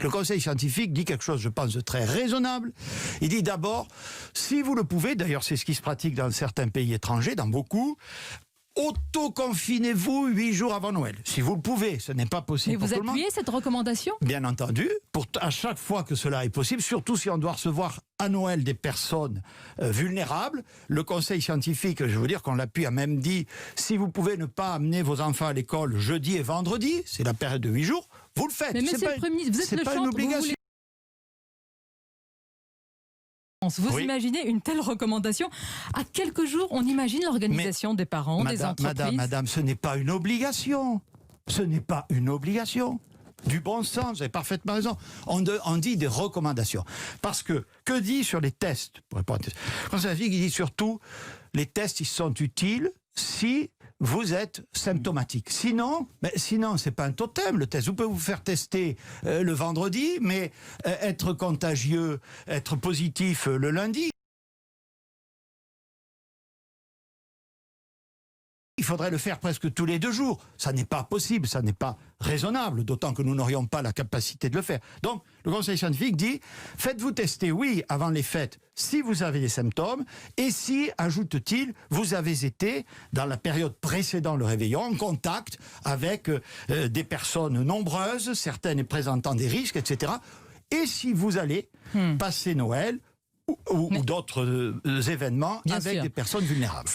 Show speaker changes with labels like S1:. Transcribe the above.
S1: Le conseil scientifique dit quelque chose, je pense, de très raisonnable. Il dit d'abord, si vous le pouvez, d'ailleurs c'est ce qui se pratique dans certains pays étrangers, dans beaucoup, auto-confinez-vous 8 jours avant Noël. Si vous le pouvez, ce n'est pas possible.
S2: Mais vous appuyez cette recommandation ?
S1: Bien entendu, à chaque fois que cela est possible, surtout si on doit recevoir à Noël des personnes vulnérables. Le conseil scientifique, je veux dire qu'on l'appuie, a même dit, si vous pouvez ne pas amener vos enfants à l'école jeudi et vendredi, c'est la période de 8 jours, vous le faites.
S2: Mais monsieur le Premier ministre, vous êtes le
S1: pas une obligation.
S2: Vous imaginez une telle recommandation? À quelques jours, on imagine l'organisation des parents, des entreprises.
S1: Madame, ce n'est pas une obligation. Ce n'est pas une obligation. Du bon sens, vous avez parfaitement raison. On dit des recommandations. Parce que dit sur les tests? Le conseil scientifique dit surtout, les tests, ils sont utiles si vous êtes symptomatique. Sinon, c'est pas un totem, le test. Vous pouvez vous faire tester le vendredi, mais être contagieux, être positif le lundi. Il faudrait le faire presque tous les 2 jours. Ça n'est pas possible, ça n'est pas raisonnable, d'autant que nous n'aurions pas la capacité de le faire. Donc, le conseil scientifique dit, faites-vous tester, oui, avant les fêtes, si vous avez des symptômes, et si, ajoute-t-il, vous avez été, dans la période précédant le réveillon, en contact avec des personnes nombreuses, certaines présentant des risques, etc. Et si vous allez passer Noël ou d'autres événements avec des personnes vulnérables.